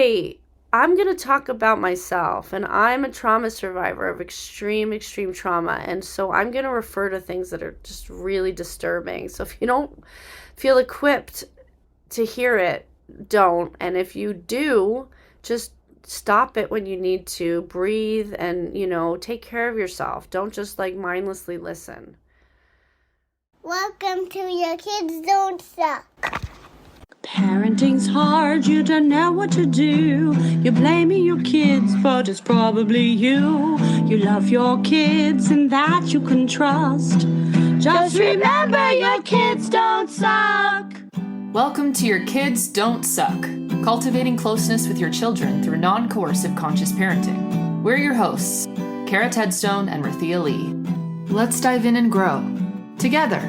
Today, I'm going to talk about myself, and I'm a trauma survivor of extreme trauma, and so I'm going to refer to things that are just really disturbing. So if you don't feel equipped to hear it, don't. And if you do, just stop it when you need to, breathe, and, take care of yourself. Don't just mindlessly listen. Welcome to Your Kids Don't Suck. Parenting's hard, you don't know what to do. You're blaming your kids, but it's probably you. You love your kids and that you can trust. Just remember, your kids don't suck. Welcome to Your Kids Don't Suck, cultivating closeness with your children through non-coercive conscious parenting. We're your hosts, Cara Tedstone and Rythea Lee. Let's dive in and grow together.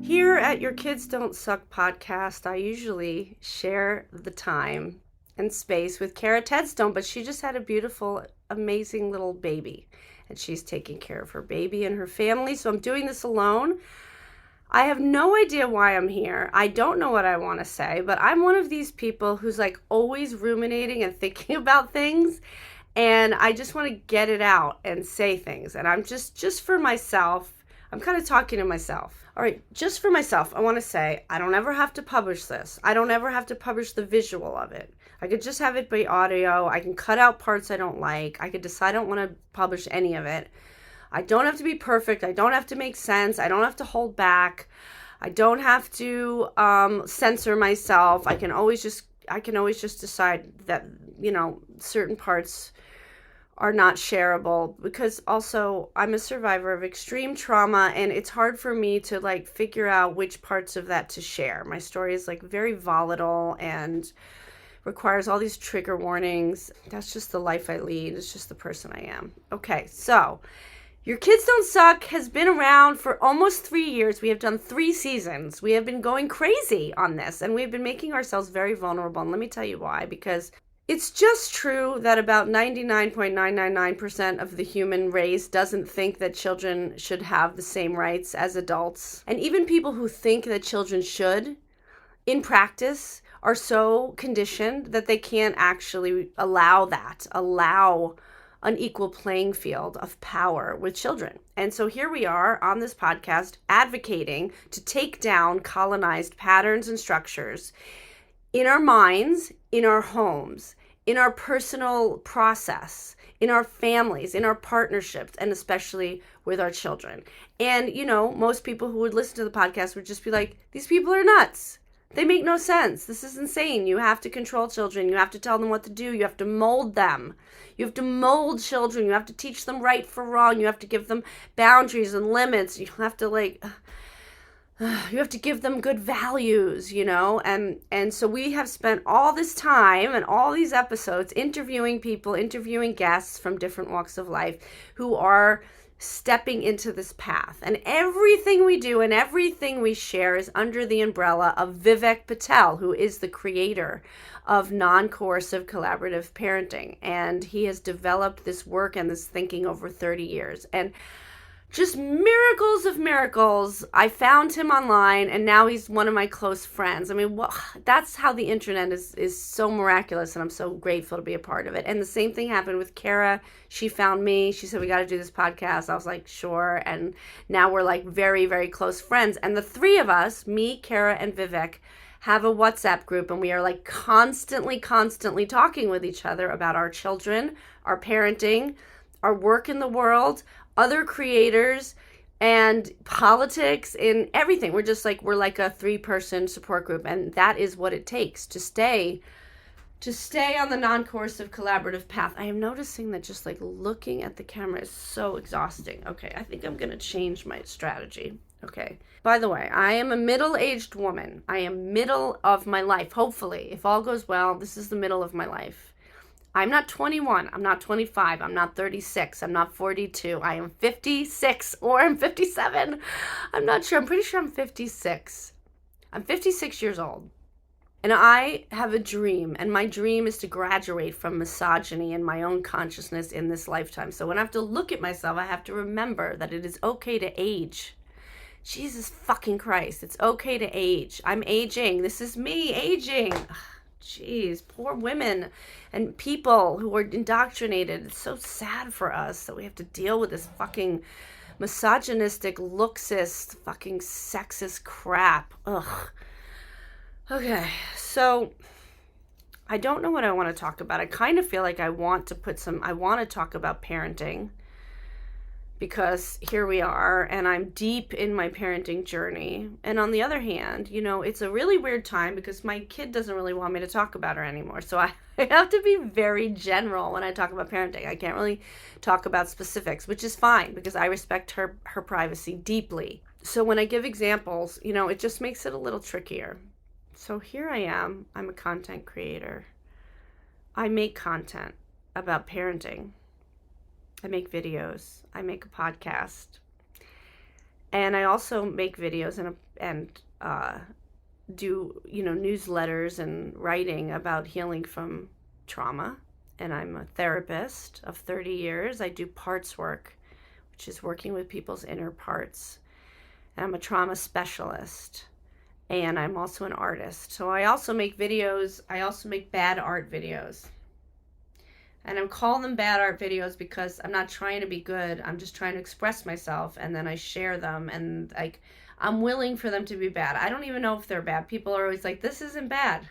Here at Your Kids Don't Suck podcast, I usually share the time and space with Cara Tedstone, but she just had a beautiful, amazing little baby, and she's taking care of her baby and her family, so I'm doing this alone. I have no idea why I'm here. I don't know what I want to say, but I'm one of these people who's always ruminating and thinking about things, and I just want to get it out and say things, and I'm just for myself. I'm kind of talking to myself. All right, just for myself, I want to say I don't ever have to publish this. I don't ever have to publish the visual of it. I could just have it by audio. I can cut out parts I don't like. I could decide I don't want to publish any of it. I don't have to be perfect. I don't have to make sense. I don't have to hold back. I don't have to censor myself. I can always just decide that, certain parts are not shareable, because also I'm a survivor of extreme trauma, and it's hard for me to figure out which parts of that to share. My story is very volatile and requires all these trigger warnings. That's just the life I lead. It's just the person I am. Okay, so Your Kids Don't Suck has been around for almost 3 years. We have done 3 seasons. We have been going crazy on this, and we've been making ourselves very vulnerable. And let me tell you why, because it's just true that about 99.999% of the human race doesn't think that children should have the same rights as adults. And even people who think that children should, in practice, are so conditioned that they can't actually allow an equal playing field of power with children. And so here we are on this podcast advocating to take down colonized patterns and structures in our minds, in our homes, in our personal process, in our families, in our partnerships, and especially with our children. And, most people who would listen to the podcast would just be like, these people are nuts. They make no sense. This is insane. You have to control children. You have to tell them what to do. You have to mold them. You have to mold children. You have to teach them right for wrong. You have to give them boundaries and limits. You have to you have to give them good values, and so we have spent all this time and all these episodes interviewing people, interviewing guests from different walks of life who are stepping into this path. And everything we do and everything we share is under the umbrella of Vivek Patel, who is the creator of non-coercive collaborative parenting. And he has developed this work and this thinking over 30 years. And just miracles of miracles. I found him online, and now he's one of my close friends. I mean, that's how the internet is so miraculous, and I'm so grateful to be a part of it. And the same thing happened with Cara. She found me. She said, we got to do this podcast. I was like, sure. And now we're very, very close friends. And the three of us, me, Cara, and Vivek, have a WhatsApp group, and we are constantly talking with each other about our children, our parenting, our work in the world, other creators, and politics, and everything. We're just we're like a 3-person support group, and that is what it takes to stay on the non-coercive collaborative path. I am noticing that just looking at the camera is so exhausting. Okay, I think I'm going to change my strategy. Okay. By the way, I am a middle-aged woman. I am middle of my life, hopefully. If all goes well, this is the middle of my life. I'm not 21, I'm not 25, I'm not 36, I'm not 42, I am 56, or I'm 57. I'm not sure, I'm pretty sure I'm 56. I'm 56 years old. And I have a dream, and my dream is to graduate from misogyny in my own consciousness in this lifetime. So when I have to look at myself, I have to remember that it is okay to age. Jesus fucking Christ, it's okay to age. I'm aging. This is me aging. Jeez, poor women and people who are indoctrinated. It's so sad for us that we have to deal with this fucking misogynistic, lookist, fucking sexist crap. Ugh. Okay, so I don't know what I want to talk about. I kind of feel like I want to talk about parenting, because here we are, and I'm deep in my parenting journey. And on the other hand, it's a really weird time because my kid doesn't really want me to talk about her anymore. So I have to be very general when I talk about parenting. I can't really talk about specifics, which is fine because I respect her privacy deeply. So when I give examples, it just makes it a little trickier. So here I am. I'm a content creator. I make content about parenting. I make videos. I make a podcast. And I also make videos and do, newsletters and writing about healing from trauma. And I'm a therapist of 30 years. I do parts work, which is working with people's inner parts. And I'm a trauma specialist. And I'm also an artist. So I also make videos. I also make bad art videos. And I'm calling them bad art videos because I'm not trying to be good. I'm just trying to express myself, and then I share them, and I'm willing for them to be bad. I don't even know if they're bad. People are always like, this isn't bad.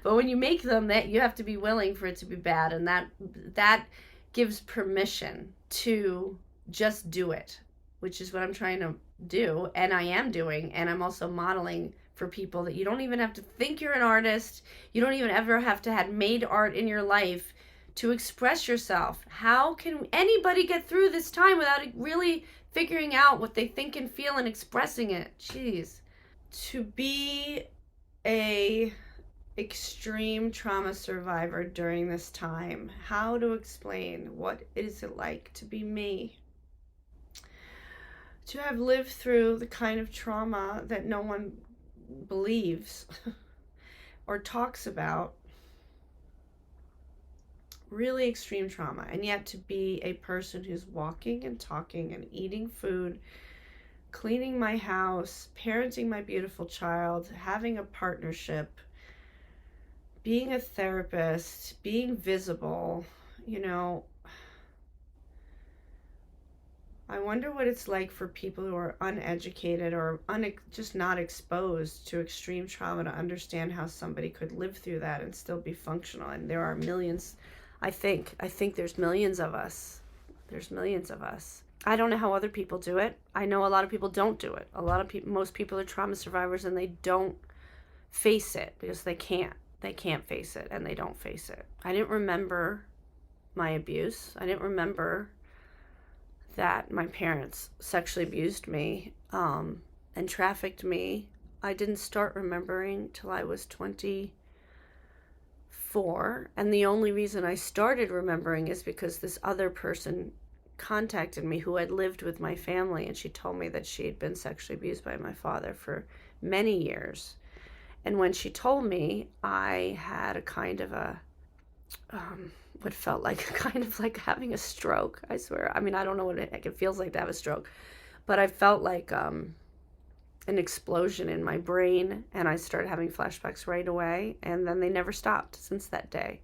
But when you make them, that you have to be willing for it to be bad, and that gives permission to just do it, which is what I'm trying to do, and I am doing. And I'm also modeling for people that you don't even have to think you're an artist. You don't even ever have to have made art in your life to express yourself. How can anybody get through this time without really figuring out what they think and feel and expressing it? Jeez. To be a extreme trauma survivor during this time, how to explain what is it like to be me? To have lived through the kind of trauma that no one believes or talks about. Really extreme trauma, and yet to be a person who's walking and talking and eating food, cleaning my house, parenting my beautiful child, having a partnership, being a therapist, being visible. I wonder what it's like for people who are uneducated or just not exposed to extreme trauma to understand how somebody could live through that and still be functional. And there are millions. I think there's millions of us. I don't know how other people do it. I know a lot of people don't do it. Most people are trauma survivors, and they don't face it because they can't. They can't face it, and they don't face it. I didn't remember my abuse. I didn't remember that my parents sexually abused me and trafficked me. I didn't start remembering till I was 24, and the only reason I started remembering is because this other person contacted me who had lived with my family, and she told me that she had been sexually abused by my father for many years. And when she told me, I had a kind of a what felt like kind of like having a stroke, I swear. I mean, I don't know what it feels like to have a stroke, but I felt like an explosion in my brain, and I started having flashbacks right away, and then they never stopped since that day.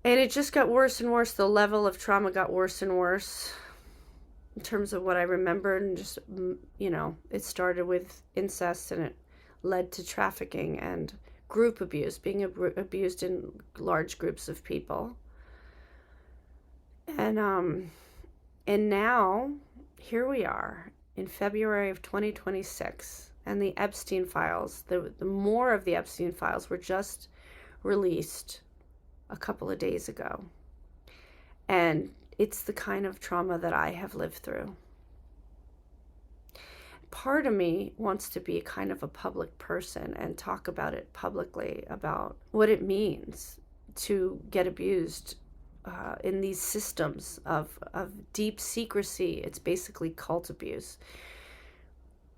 And it just got worse and worse. The level of trauma got worse and worse in terms of what I remembered, and just, it started with incest, and it led to trafficking and group abuse, being abused in large groups of people. And now, here we are in February of 2026, and the Epstein files, the more of the Epstein files were just released a couple of days ago. And it's the kind of trauma that I have lived through. Part of me wants to be kind of a public person and talk about it publicly, about what it means to get abused in these systems of deep secrecy. It's basically cult abuse.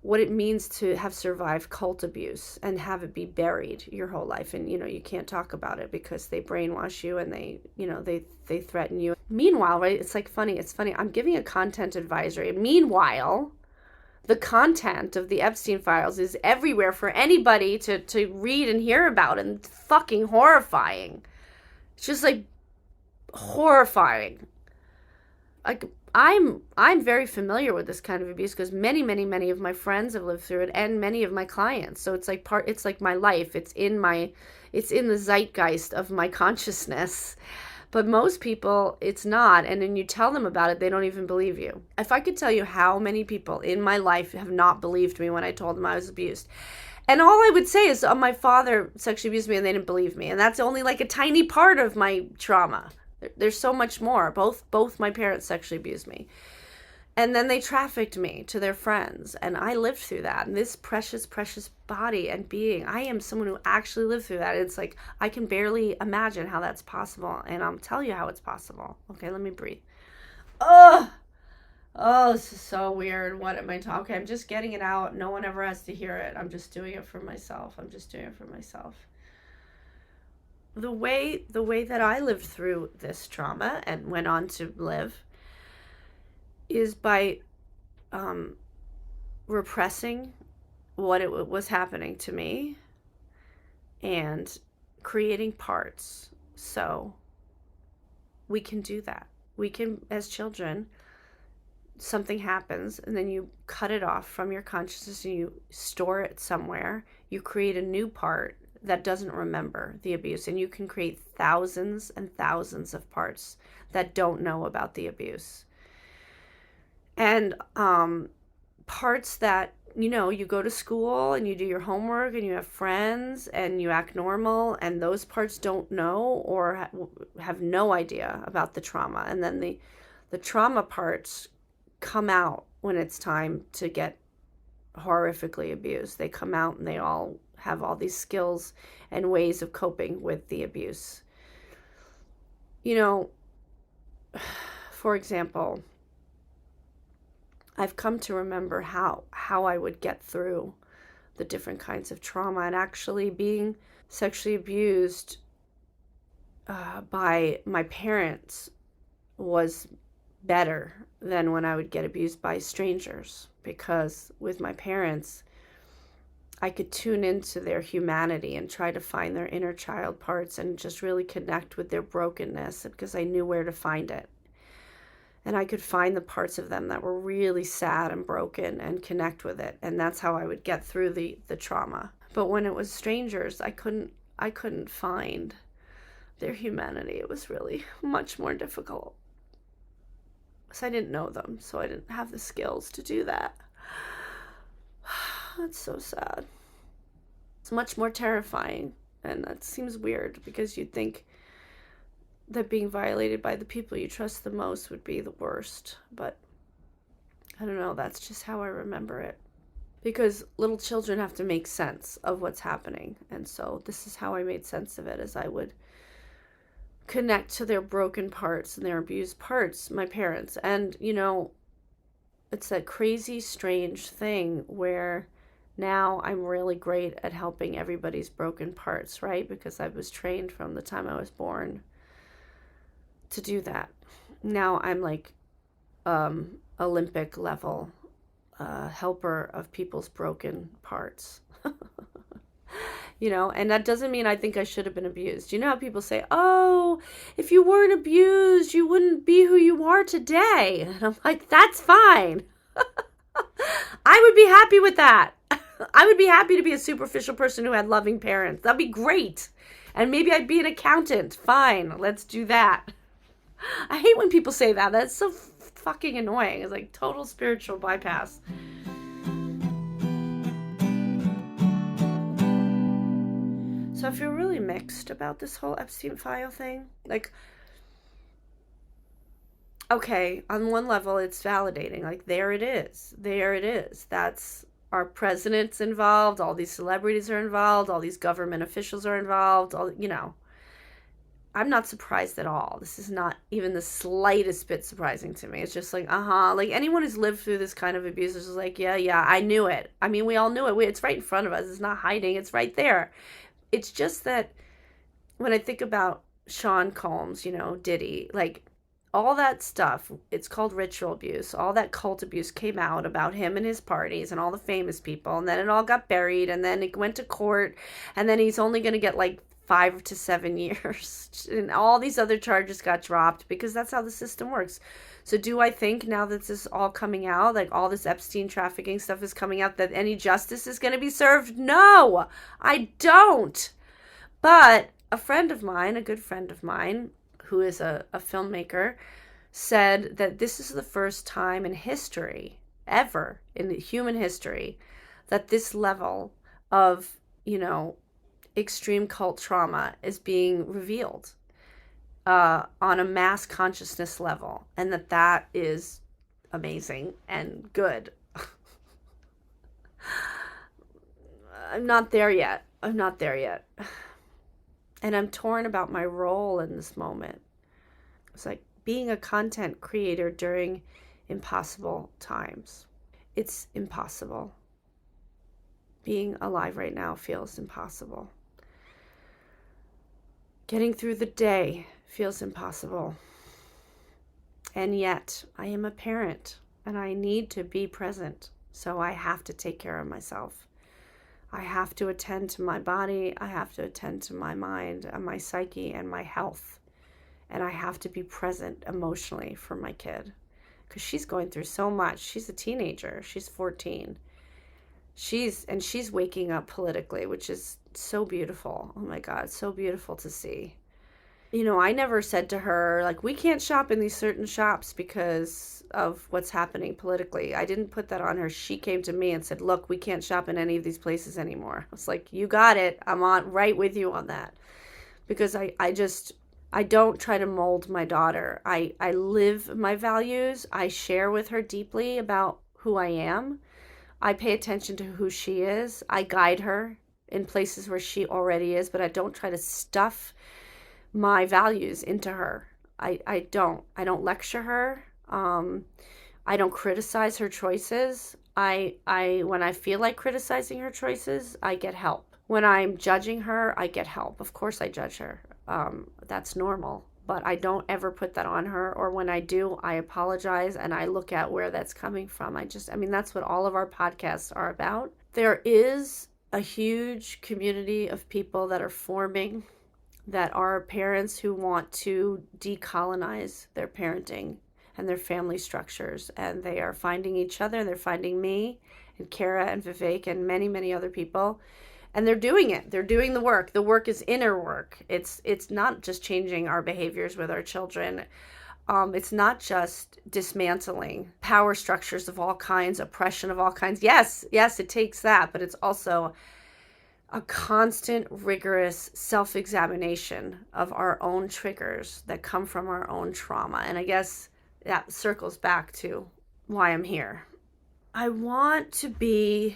What it means to have survived cult abuse and have it be buried your whole life. And, you can't talk about it because they brainwash you and they threaten you. Meanwhile, right, it's funny. I'm giving a content advisory. Meanwhile, the content of the Epstein files is everywhere for anybody to read and hear about, and it's fucking horrifying. It's just like horrifying. Like I'm very familiar with this kind of abuse because many of my friends have lived through it, and many of my clients. So it's like my life. It's in the zeitgeist of my consciousness. But most people, it's not. And then you tell them about it, they don't even believe you. If I could tell you how many people in my life have not believed me when I told them I was abused. And all I would say is, my father sexually abused me and they didn't believe me. And that's only like a tiny part of my trauma. There's so much more. Both my parents sexually abused me. And then they trafficked me to their friends. And I lived through that. And this precious, precious body and being, I am someone who actually lived through that. It's like, I can barely imagine how that's possible. And I'll tell you how it's possible. Okay, let me breathe. Oh, this is so weird. What am I talking? Okay, I'm just getting it out. No one ever has to hear it. I'm just doing it for myself. The way that I lived through this trauma and went on to live is by repressing what it was happening to me and creating parts. So we can do that. We can, as children, something happens and then you cut it off from your consciousness and you store it somewhere. You create a new part that doesn't remember the abuse, and you can create thousands and thousands of parts that don't know about the abuse. And parts that, you go to school and you do your homework and you have friends and you act normal, and those parts don't know or have no idea about the trauma. And then the trauma parts come out when it's time to get horrifically abused. They come out and they all have all these skills and ways of coping with the abuse. For example, I've come to remember how I would get through the different kinds of trauma, and actually being sexually abused by my parents was better than when I would get abused by strangers, because with my parents, I could tune into their humanity and try to find their inner child parts and just really connect with their brokenness, because I knew where to find it. And I could find the parts of them that were really sad and broken and connect with it. And that's how I would get through the trauma. But when it was strangers, I couldn't find their humanity. It was really much more difficult. Because I didn't know them, so I didn't have the skills to do that. That's so sad. It's much more terrifying, and that seems weird because you'd think that being violated by the people you trust the most would be the worst, but I don't know, that's just how I remember it. Because little children have to make sense of what's happening, and so this is how I made sense of it, as I would connect to their broken parts and their abused parts, my parents. And it's that crazy, strange thing where now I'm really great at helping everybody's broken parts, right? Because I was trained from the time I was born to do that. Now I'm like Olympic level helper of people's broken parts. And that doesn't mean I think I should have been abused. You know how people say, oh, if you weren't abused, you wouldn't be who you are today. And I'm like, that's fine. I would be happy with that. I would be happy to be a superficial person who had loving parents. That'd be great. And maybe I'd be an accountant. Fine, let's do that. I hate when people say that. That's so fucking annoying. It's like total spiritual bypass. So I feel really mixed about this whole Epstein file thing. Like, okay, on one level, it's validating. Like, there it is. That's our president's involved. All these celebrities are involved. All these government officials are involved. I'm not surprised at all. This is not even the slightest bit surprising to me. It's just like, like anyone who's lived through this kind of abuse is just like, yeah, I knew it. I mean, we all knew it. It's right in front of us. It's not hiding. It's right there. It's just that when I think about Sean Combs, Diddy, like, all that stuff, it's called ritual abuse. All that cult abuse came out about him and his parties and all the famous people. And then it all got buried. And then it went to court. And then he's only going to get like 5 to 7 years. And all these other charges got dropped because that's how the system works. So do I think now that this is all coming out, like all this Epstein trafficking stuff is coming out, that any justice is going to be served? No, I don't. But a friend of mine, a good friend of mine, who is a filmmaker, said that this is the first time in history, ever in human history, that this level of, extreme cult trauma is being revealed on a mass consciousness level, and that is amazing and good. I'm not there yet. And I'm torn about my role in this moment. It's like being a content creator during impossible times. It's impossible. Being alive right now feels impossible. Getting through the day feels impossible. And yet, I am a parent and I need to be present. So I have to take care of myself. I have to attend to my body. I have to attend to my mind and my psyche and my health. And I have to be present emotionally for my kid. Because she's going through so much. She's a teenager. She's 14. She's waking up politically, which is so beautiful. Oh my God, so beautiful to see. I never said to her, like, we can't shop in these certain shops because of what's happening politically. I didn't put that on her. She came to me and said, look, we can't shop in any of these places anymore. I was like, you got it. I'm on right with you on that. Because I don't try to mold my daughter. I live my values. I share with her deeply about who I am. I pay attention to who she is. I guide her in places where she already is, but I don't try to stuff my values into her. I don't lecture her. I don't criticize her choices. When I feel like criticizing her choices, I get help. When I'm judging her, I get help. Of course I judge her. That's normal. But I don't ever put that on her, or when I do, I apologize and I look at where that's coming from. That's what all of our podcasts are about. There is a huge community of people that are forming, that are parents who want to decolonize their parenting and their family structures. And they are finding each other. They're finding me and Cara and Vivek and many, many other people. And they're doing it. They're doing the work. The work is inner work. It's not just changing our behaviors with our children. It's not just dismantling power structures of all kinds, oppression of all kinds. Yes, it takes that, but it's also a constant, rigorous self-examination of our own triggers that come from our own trauma. And I guess that circles back to why I'm here. I want to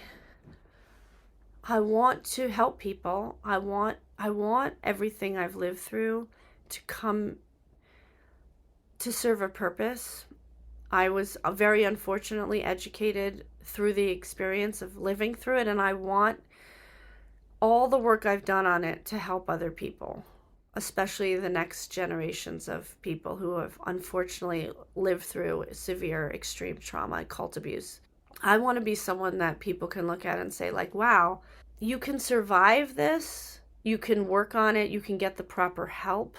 help people. I want everything I've lived through to come to serve a purpose. I was very unfortunately educated through the experience of living through it, and I want all the work I've done on it to help other people, especially the next generations of people who have unfortunately lived through severe extreme trauma, cult abuse. I want to be someone that people can look at and say, like, wow, you can survive this, you can work on it, you can get the proper help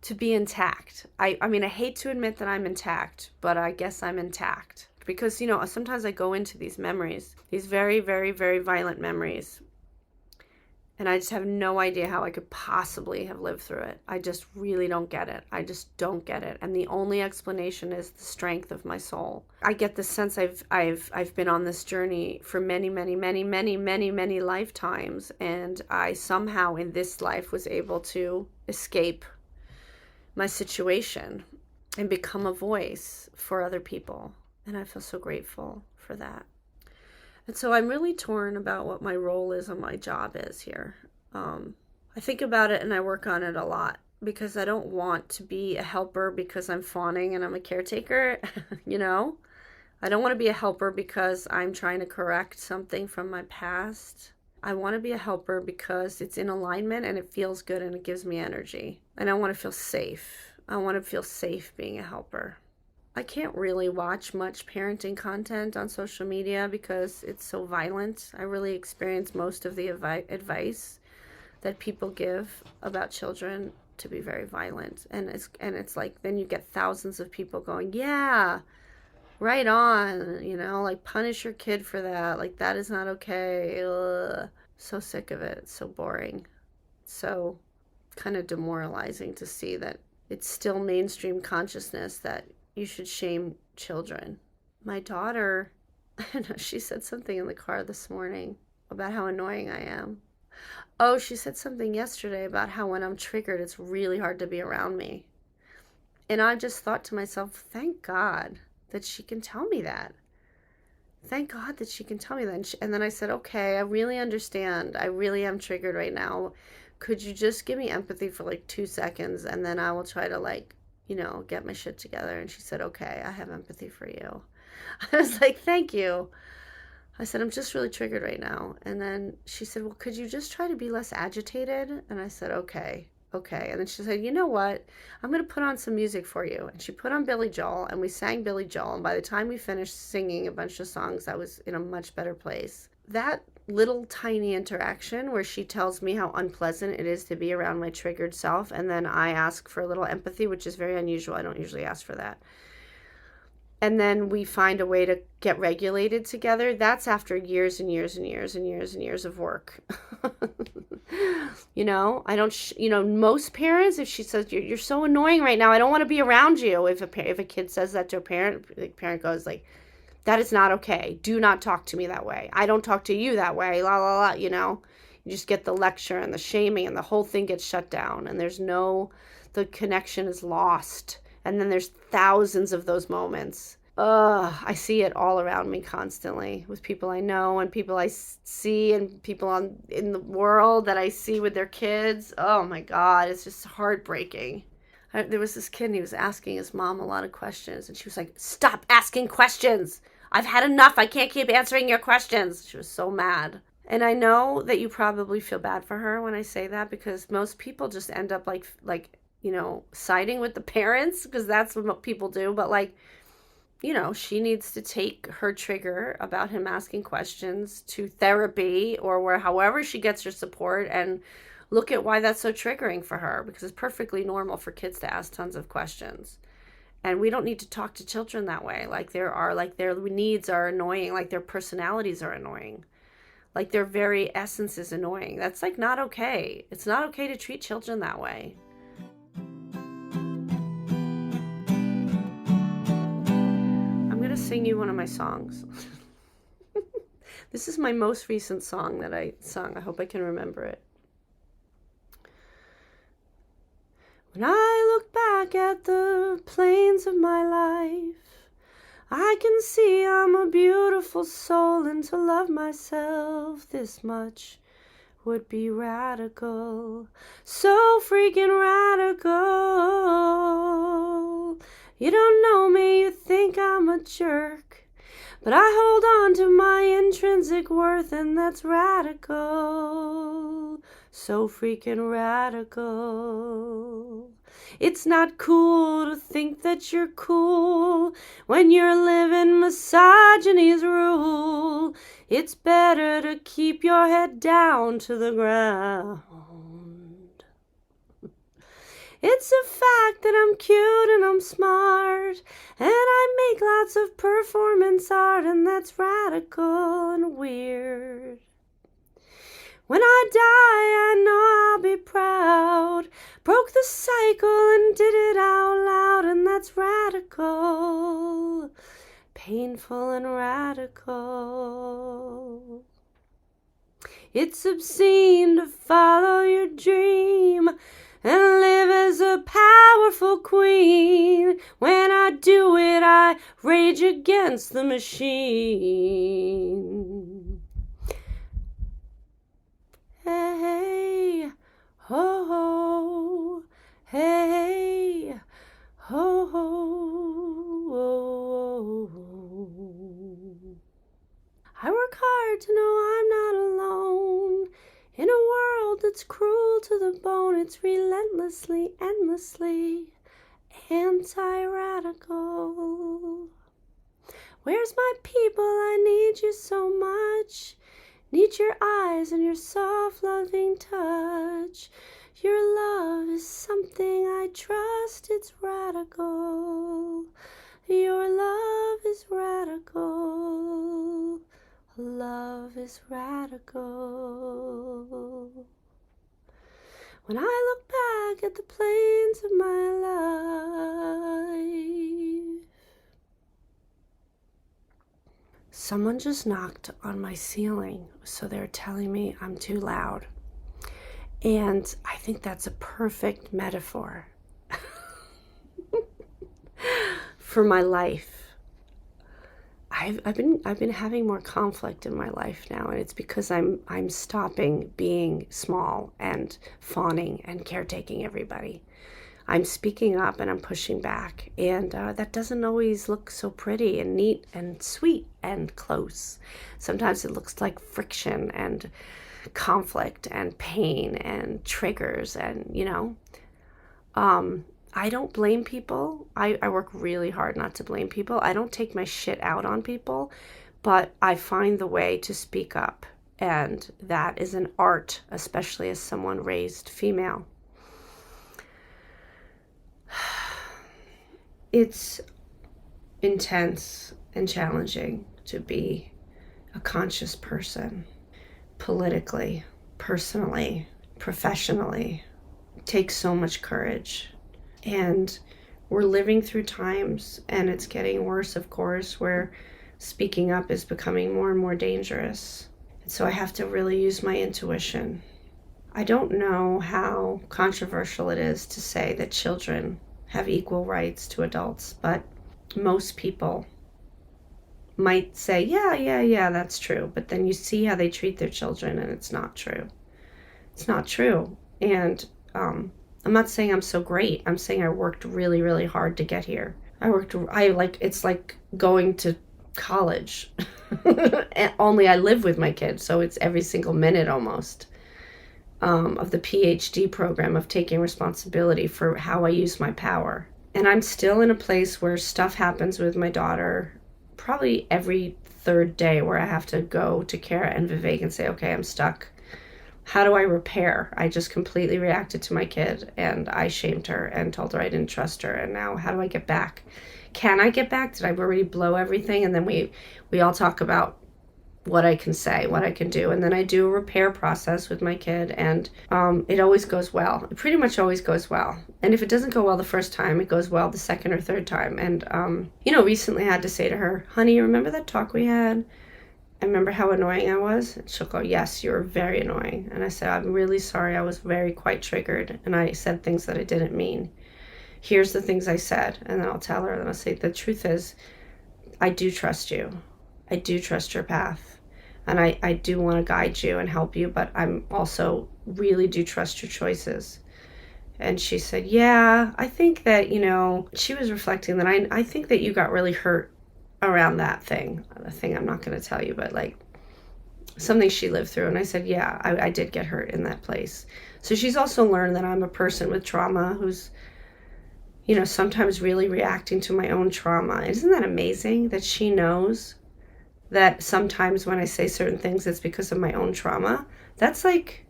to be intact. I hate to admit that I'm intact, but I guess I'm intact. Because, sometimes I go into these memories, these very, very, very violent memories, and I just have no idea how I could possibly have lived through it. I just really don't get it. I just don't get it. And the only explanation is the strength of my soul. I get the sense I've been on this journey for many, many, many, many, many, many lifetimes. And I somehow in this life was able to escape my situation and become a voice for other people. And I feel so grateful for that. And so I'm really torn about what my role is and my job is here. I think about it and I work on it a lot because I don't want to be a helper because I'm fawning and I'm a caretaker, I don't want to be a helper because I'm trying to correct something from my past. I want to be a helper because it's in alignment and it feels good and it gives me energy. And I want to feel safe. I want to feel safe being a helper. I can't really watch much parenting content on social media because it's so violent. I really experience most of the advice that people give about children to be very violent. And it's like, then you get thousands of people going, yeah, right on, like punish your kid for that. Like that is not okay. Ugh. So sick of it. It's so boring. So kind of demoralizing to see that it's still mainstream consciousness that you should shame children. My daughter, she said something in the car this morning about how annoying I am. Oh, she said something yesterday about how when I'm triggered, it's really hard to be around me. And I just thought to myself, thank God that she can tell me that. Thank God that she can tell me that. And then I said, okay, I really understand. I really am triggered right now. Could you just give me empathy for like 2 seconds, and then I will try to get my shit together. And she said, okay, I have empathy for you. I was like, thank you. I said, I'm just really triggered right now. And then she said, well, could you just try to be less agitated? And I said, okay. And then she said, you know what? I'm going to put on some music for you. And she put on Billy Joel, and we sang Billy Joel. And by the time we finished singing a bunch of songs, I was in a much better place. That little tiny interaction where she tells me how unpleasant it is to be around my triggered self, and then I ask for a little empathy, which is very unusual. I don't usually ask for that. And then we find a way to get regulated together. That's after years and years and years and years and years of work. I don't, most parents, if she says, you're so annoying right now, I don't want to be around you. If a kid says that to a parent, the parent goes like, that is not okay. Do not talk to me that way. I don't talk to you that way. La, la, la, You just get the lecture and the shaming, and the whole thing gets shut down. And the connection is lost. And then there's thousands of those moments. I see it all around me constantly with people I know and people I see and people in the world that I see with their kids. Oh my God, it's just heartbreaking. There was this kid, and he was asking his mom a lot of questions, and she was like, stop asking questions. I've had enough. I can't keep answering your questions. She was so mad. And I know that you probably feel bad for her when I say that, because most people just end up siding with the parents, because that's what people do. But she needs to take her trigger about him asking questions to therapy or however she gets her support, and look at why that's so triggering for her, because it's perfectly normal for kids to ask tons of questions. And we don't need to talk to children that way. Their needs are annoying, their personalities are annoying. Their very essence is annoying. That's not okay. It's not okay to treat children that way. I'm going to sing you one of my songs. This is my most recent song that I sung. I hope I can remember it. When I look back at the plains of my life, I can see I'm a beautiful soul, and to love myself this much would be radical, so freaking radical. You don't know me, you think I'm a jerk, but I hold on to my intrinsic worth, and that's radical, so freaking radical. It's not cool to think that you're cool when you're living misogyny's rule. It's better to keep your head down to the ground. It's a fact that I'm cute and I'm smart, and I make lots of performance art, and that's radical and weird. When I die, I know I'll be proud. Broke the cycle and did it out loud, and that's radical, painful and radical. It's obscene to follow your dream and live as a powerful queen. When I do it, I rage against the machine. Hey, ho, ho, hey, ho, ho, oh, oh. I work hard to know I'm not alone. In a world that's cruel to the bone, it's relentlessly, endlessly anti-radical. Where's my people? I need you so much. Need your eyes and your soft, loving touch. Your love is something I trust. It's radical. Your love is radical. Love is radical. When I look back at the plains of my life, someone just knocked on my ceiling, so they're telling me I'm too loud. And I think that's a perfect metaphor for my life. I've been having more conflict in my life now, and it's because I'm stopping being small and fawning and caretaking everybody. I'm speaking up and I'm pushing back, and that doesn't always look so pretty and neat and sweet and close. Sometimes it looks like friction and conflict and pain and triggers, and I don't blame people. I work really hard not to blame people. I don't take my shit out on people, but I find the way to speak up, and that is an art, especially as someone raised female. It's intense and challenging to be a conscious person, politically, personally, professionally. It takes so much courage. And we're living through times, and it's getting worse, of course, where speaking up is becoming more and more dangerous. And so I have to really use my intuition. I don't know how controversial it is to say that children have equal rights to adults, but most people might say, yeah, that's true. But then you see how they treat their children, and it's not true. It's not true. And I'm not saying I'm so great. I'm saying I worked really, really hard to get here. It's like going to college. Only I live with my kids, so it's every single minute almost of the PhD program of taking responsibility for how I use my power. And I'm still in a place where stuff happens with my daughter probably every third day, where I have to go to Cara and Vivek and say, okay, I'm stuck. How do I repair? I just completely reacted to my kid, and I shamed her and told her I didn't trust her. And now how do I get back? Can I get back? Did I already blow everything? And then we all talk about what I can say, what I can do. And then I do a repair process with my kid, and it always goes well. It pretty much always goes well. And if it doesn't go well the first time, it goes well the second or third time. And, recently I had to say to her, honey, you remember that talk we had? I remember how annoying I was. And she'll go, yes, you were very annoying. And I said, I'm really sorry. I was quite triggered. And I said things that I didn't mean. Here's the things I said. And then I'll tell her, and I'll say, the truth is, I do trust you. I do trust your path. And I do want to guide you and help you, but I'm also really do trust your choices. And she said, yeah, I think that, she was reflecting that I think that you got really hurt around that thing. The thing I'm not going to tell you, but like something she lived through. And I said, yeah, I did get hurt in that place. So she's also learned that I'm a person with trauma who's, sometimes really reacting to my own trauma. Isn't that amazing that she knows that sometimes when I say certain things, it's because of my own trauma? That's like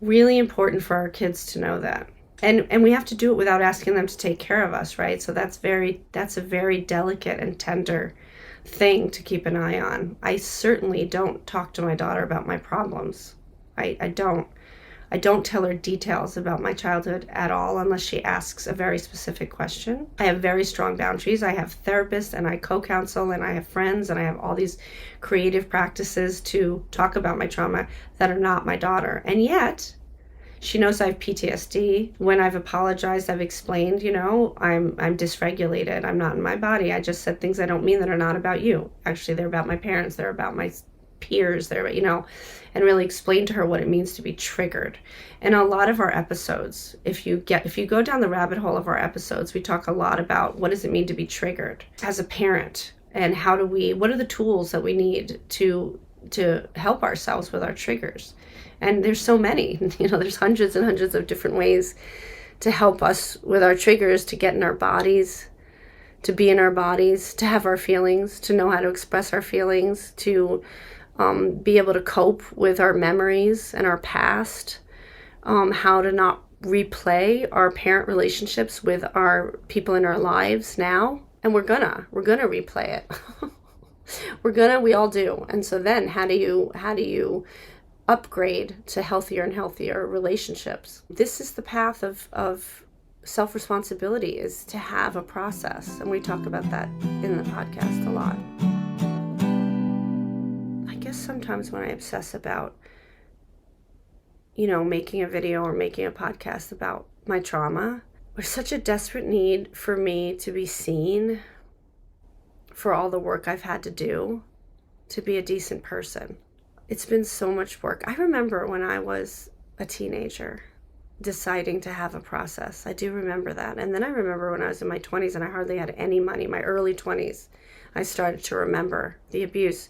really important for our kids to know that. And we have to do it without asking them to take care of us, right? So that's a very delicate and tender thing to keep an eye on. I certainly don't talk to my daughter about my problems. I don't tell her details about my childhood at all unless she asks a very specific question. I have very strong boundaries. I have therapists, and I co-counsel, and I have friends, and I have all these creative practices to talk about my trauma that are not my daughter. And yet, she knows I have PTSD. When I've apologized, I've explained, I'm dysregulated. I'm not in my body. I just said things I don't mean that are not about you. Actually, they're about my parents. They're about my peers. They're, and really explain to her what it means to be triggered. And a lot of our episodes, if you go down the rabbit hole of our episodes, we talk a lot about what does it mean to be triggered as a parent, and what are the tools that we need to help ourselves with our triggers. And there's so many, there's hundreds and hundreds of different ways to help us with our triggers, to get in our bodies, to be in our bodies, to have our feelings, to know how to express our feelings, to be able to cope with our memories and our past, how to not replay our parent relationships with our people in our lives now. And we're gonna replay it. We all do. And so then how do you upgrade to healthier and healthier relationships? This is the path of self-responsibility, is to have a process. And we talk about that in the podcast a lot. I guess sometimes when I obsess about, making a video or making a podcast about my trauma, there's such a desperate need for me to be seen for all the work I've had to do to be a decent person. It's been so much work. I remember when I was a teenager deciding to have a process. I do remember that. And then I remember when I was in my 20s and I hardly had any money, my early 20s, I started to remember the abuse.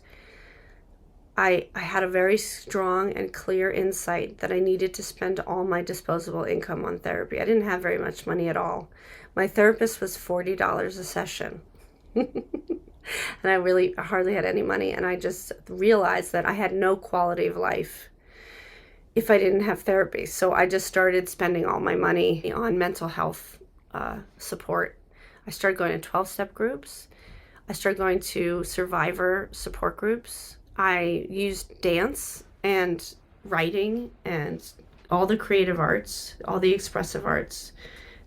I had a very strong and clear insight that I needed to spend all my disposable income on therapy. I didn't have very much money at all. My therapist was $40 a session. And I really hardly had any money. And I just realized that I had no quality of life if I didn't have therapy. So I just started spending all my money on mental health support. I started going to 12-step groups. I started going to survivor support groups. I used dance and writing and all the creative arts, all the expressive arts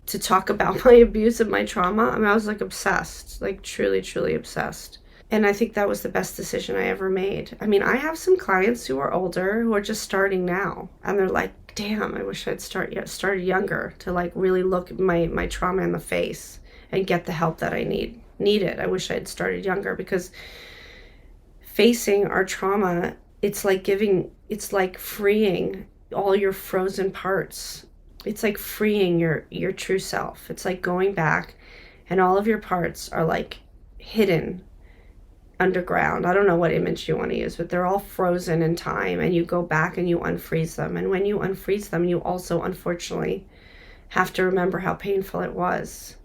to talk about my abuse and my trauma. I mean, I was like obsessed, like truly, truly obsessed. And I think that was the best decision I ever made. I mean, I have some clients who are older who are just starting now. And they're like, damn, I wish I'd started younger to like really look my trauma in the face and get the help that I needed. I wish I had started younger, because facing our trauma, it's like freeing all your frozen parts. It's like freeing your true self. It's like going back and all of your parts are like hidden underground. I don't know what image you want to use, but they're all frozen in time, and you go back and you unfreeze them. And when you unfreeze them, you also unfortunately have to remember how painful it was,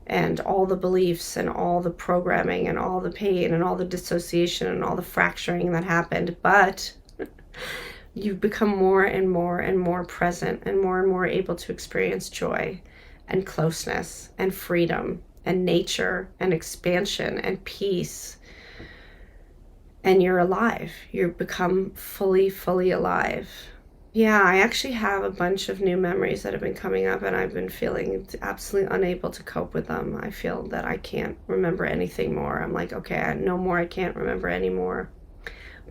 and all the beliefs and all the programming and all the pain and all the dissociation and all the fracturing that happened. But you become more and more and more present and more able to experience joy and closeness and freedom and nature and expansion and peace. And you're alive. You become fully alive. Yeah, I actually have a bunch of new memories that have been coming up, and I've been feeling absolutely unable to cope with them. I feel that I can't remember anything more. I'm like, okay, no more, I can't remember anymore.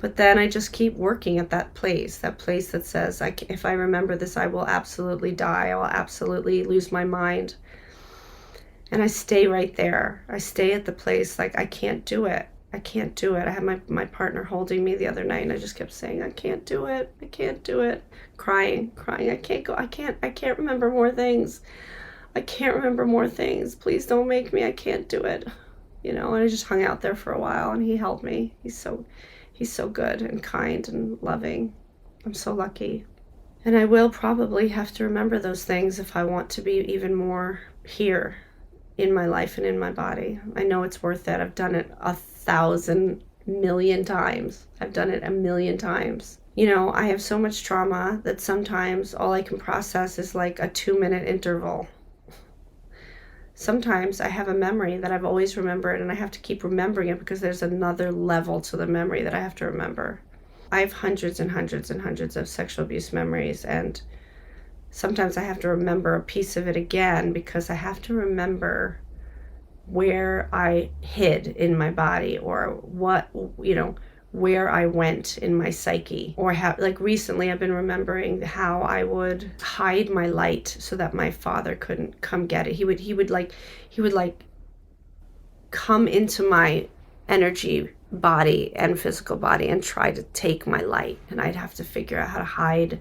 But then I just keep working at that place that says, if I remember this, I will absolutely die. I will absolutely lose my mind. And I stay right there. I stay at the place like, I can't do it. I can't do it. I had my partner holding me the other night, and I just kept saying, I can't do it. I can't do it. Crying. I can't go. I can't remember more things. I can't remember more things. Please don't make me. I can't do it. And I just hung out there for a while, and he held me. He's so good and kind and loving. I'm so lucky. And I will probably have to remember those things if I want to be even more here in my life and in my body. I know it's worth it. I've done it 1,000 million times. I've done it 1,000,000 times. I have so much trauma that sometimes all I can process is like a 2-minute interval. Sometimes I have a memory that I've always remembered, and I have to keep remembering it because there's another level to the memory that I have to remember. I have hundreds and hundreds and hundreds of sexual abuse memories, and sometimes I have to remember a piece of it again because I have to remember where I hid in my body, or where I went in my psyche, or how, like recently I've been remembering how I would hide my light so that my father couldn't come get it. He would come into my energy body and physical body and try to take my light, and I'd have to figure out how to hide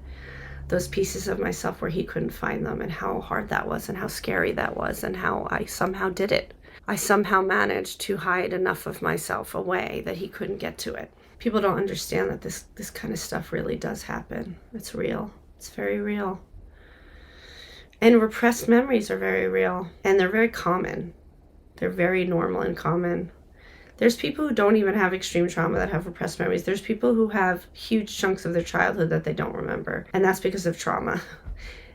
those pieces of myself where he couldn't find them, and how hard that was, and how scary that was, and how I somehow did it. I somehow managed to hide enough of myself away that he couldn't get to it. People don't understand that this kind of stuff really does happen. It's real. It's very real. And repressed memories are very real, and they're very common. They're very normal and common. There's people who don't even have extreme trauma that have repressed memories. There's people who have huge chunks of their childhood that they don't remember, and that's because of trauma.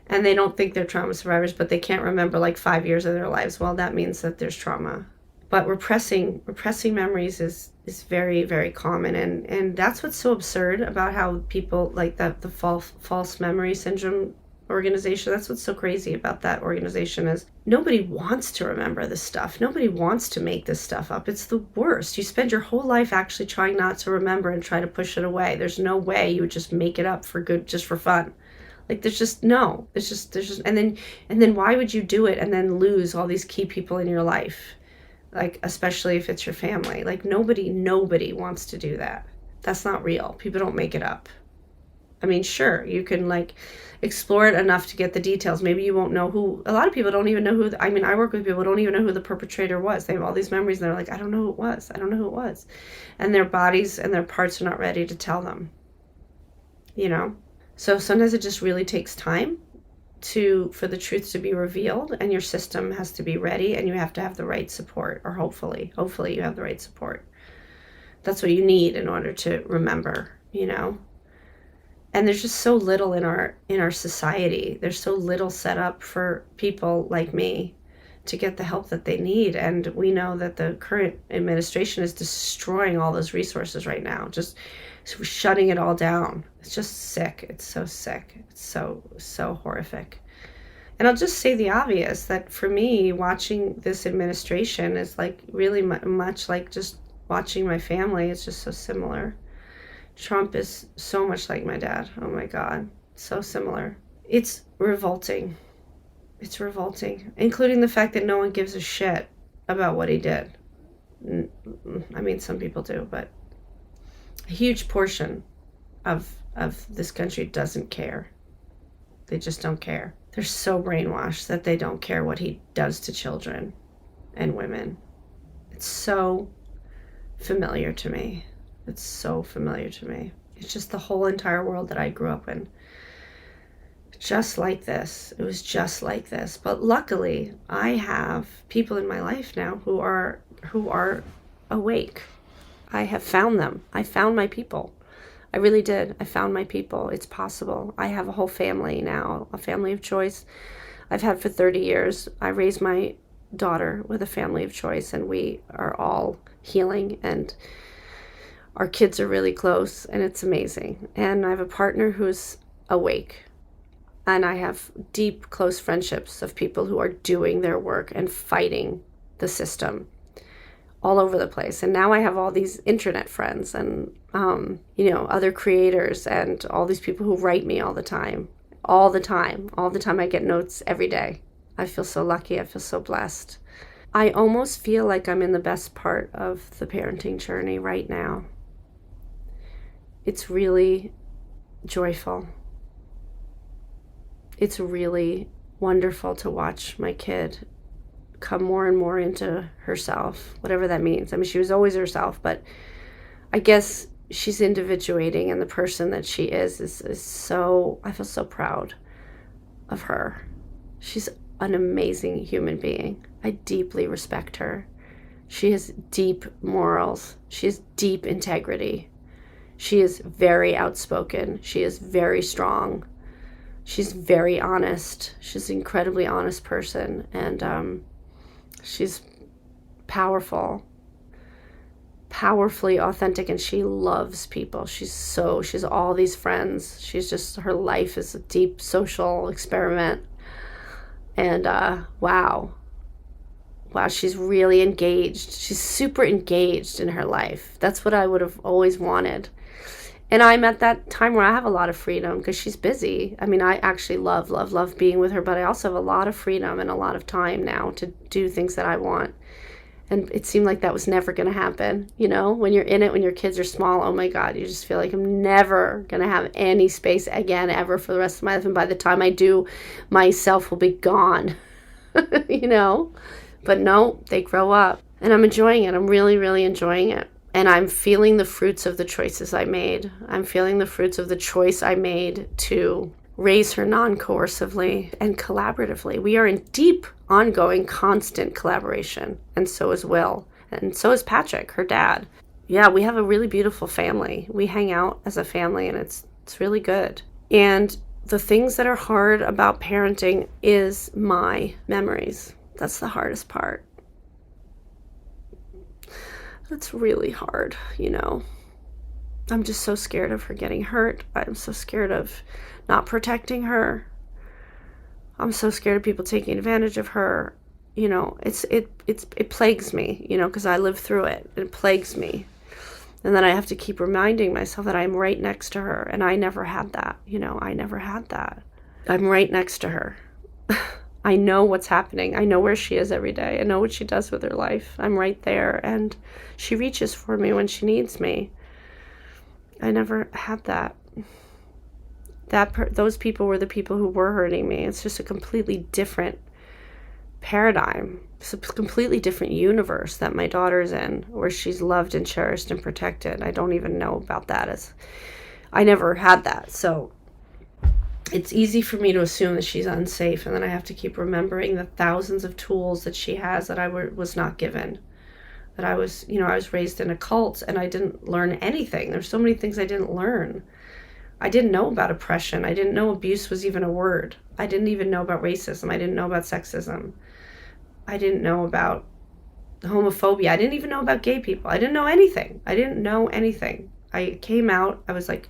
And they don't think they're trauma survivors, but they can't remember like 5 years of their lives. Well, that means that there's trauma. But repressing memories is very, very common. And that's what's so absurd about how people like that, the false memory syndrome organization. That's what's so crazy about that organization is nobody wants to remember this stuff. Nobody wants to make this stuff up. It's the worst. You spend your whole life actually trying not to remember and try to push it away. There's no way you would just make it up for good, just for fun. Like there's just, and then why would you do it and then lose all these key people in your life? Like, especially if it's your family. Like nobody wants to do that. That's not real. People don't make it up. I mean, sure, you can like explore it enough to get the details. Maybe you won't know who, a lot of people don't even know who, I work with people who don't even know who the perpetrator was. They have all these memories and they're like, I don't know who it was. I don't know who it was. And their bodies and their parts are not ready to tell them, So sometimes it just really takes time for the truth to be revealed, and your system has to be ready, and you have to have the right support, or hopefully you have the right support. That's what you need in order to remember, And there's just so little in our society. There's so little set up for people like me to get the help that they need. And we know that the current administration is destroying all those resources right now, just shutting it all down. It's just sick. It's so sick. It's so horrific. And I'll just say the obvious, that for me, watching this administration is like really much like just watching my family. It's just so similar. Trump is so much like my dad. Oh my God. So similar. It's revolting. It's revolting, including the fact that no one gives a shit about what he did. I mean, some people do, but a huge portion of this country doesn't care. They just don't care. They're so brainwashed that they don't care what he does to children and women. It's so familiar to me. It's so familiar to me. It's just the whole entire world that I grew up in. Just like this. It was just like this. But luckily, I have people in my life now who are awake. I have found them. I found my people. I really did. I found my people. It's possible. I have a whole family now, a family of choice I've had for 30 years. I raised my daughter with a family of choice, and we are all healing, and our kids are really close, and it's amazing. And I have a partner who's awake, and I have deep, close friendships of people who are doing their work and fighting the system all over the place. And now I have all these internet friends and, other creators and all these people who write me all the time. I get notes every day. I feel so lucky. I feel so blessed. I almost feel like I'm in the best part of the parenting journey right now. It's really joyful. It's really wonderful to watch my kid come more and more into herself, whatever that means. I mean, she was always herself, but I guess she's individuating, and the person that she is so, I feel so proud of her. She's an amazing human being. I deeply respect her. She has deep morals. She has deep integrity. She is very outspoken. She is very strong. She's very honest. She's an incredibly honest person, and she's powerfully authentic, and she loves people. She's all these friends. Her life is a deep social experiment. And wow, she's really engaged. She's super engaged in her life. That's what I would have always wanted. And I'm at that time where I have a lot of freedom because she's busy. I mean, I actually love being with her, but I also have a lot of freedom and a lot of time now to do things that I want. And it seemed like that was never going to happen. When you're in it, when your kids are small, oh my God, you just feel like I'm never going to have any space again ever for the rest of my life. And by the time I do, myself will be gone, But no, they grow up, and I'm enjoying it. I'm really, really enjoying it. And I'm feeling the fruits of the choices I made. I'm feeling the fruits of the choice I made to raise her non-coercively and collaboratively. We are in deep, ongoing, constant collaboration. And so is Will. And so is Patrick, her dad. Yeah, we have a really beautiful family. We hang out as a family, and it's really good. And the things that are hard about parenting is my memories. That's the hardest part. It's really hard, you know. I'm just so scared of her getting hurt. I'm so scared of not protecting her. I'm so scared of people taking advantage of her. You know, it plagues me, you know, because I live through it. It plagues me. And then I have to keep reminding myself that I'm right next to her. And I never had that, you know, I never had that. I'm right next to her. I know what's happening. I know where she is every day. I know what she does with her life. I'm right there. And she reaches for me when she needs me. I never had that. Those people were the people who were hurting me. It's just a completely different paradigm. It's a completely different universe that my daughter's in, where she's loved and cherished and protected. I don't even know about that. I never had that. So it's easy for me to assume that she's unsafe, and then I have to keep remembering the thousands of tools that she has that I was not given. That I was raised in a cult, and I didn't learn anything. There's so many things I didn't learn. I didn't know about oppression. I didn't know abuse was even a word. I didn't even know about racism. I didn't know about sexism. I didn't know about homophobia. I didn't even know about gay people. I didn't know anything. I came out, I was like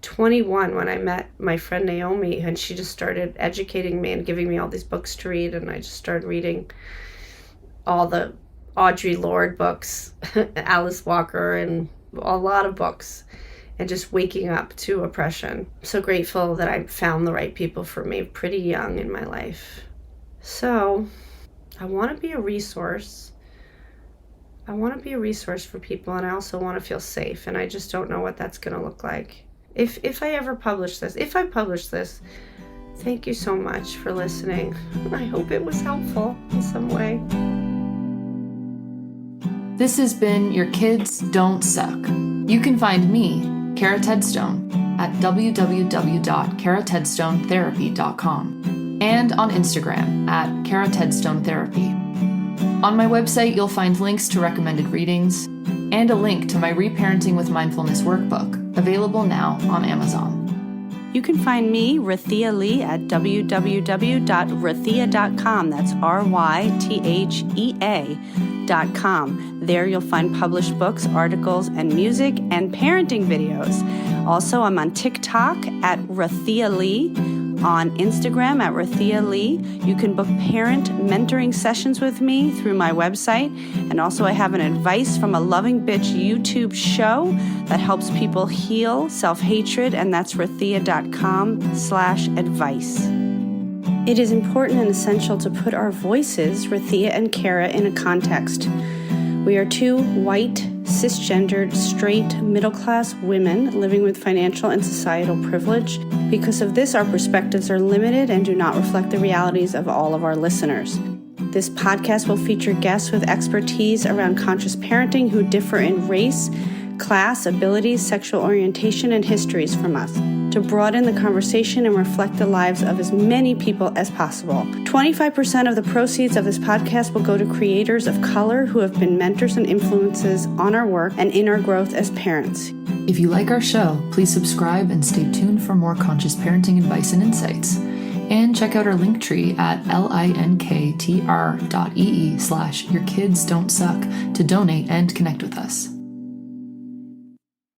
21 when I met my friend Naomi, and she just started educating me and giving me all these books to read, and I just started reading all the Audre Lorde books, Alice Walker, and a lot of books, and just waking up to oppression. I'm so grateful that I found the right people for me pretty young in my life. So I want to be a resource. I want to be a resource for people, and I also want to feel safe, and I just don't know what that's going to look like. If I ever publish this, thank you so much for listening. I hope it was helpful in some way. This has been Your Kids Don't Suck. You can find me, Cara Tedstone, at www.caratedstonetherapy.com and on Instagram at Cara Tedstone Therapy. On my website, you'll find links to recommended readings and a link to my Reparenting with Mindfulness workbook, available now on Amazon. You can find me, Rythea Lee, at www.rythea.com. That's RYTHEA.com. There you'll find published books, articles, and music, and parenting videos. Also, I'm on TikTok at Rythea Lee, on Instagram at Rythea Lee. You can book parent mentoring sessions with me through my website. And also I have an Advice from a Loving Bitch YouTube show that helps people heal self-hatred, and that's rythea.com/advice. It is important and essential to put our voices, Rythea and Cara, in a context. We are two white, cisgendered, straight, middle-class women living with financial and societal privilege. Because of this, our perspectives are limited and do not reflect the realities of all of our listeners. This podcast will feature guests with expertise around conscious parenting who differ in race, class, abilities, sexual orientation, and histories from us, to broaden the conversation and reflect the lives of as many people as possible. 25% of the proceeds of this podcast will go to creators of color who have been mentors and influences on our work and in our growth as parents. If you like our show, please subscribe and stay tuned for more conscious parenting advice and insights. And check out our link tree at linktr.ee/yourkidsdon'tsuck to donate and connect with us.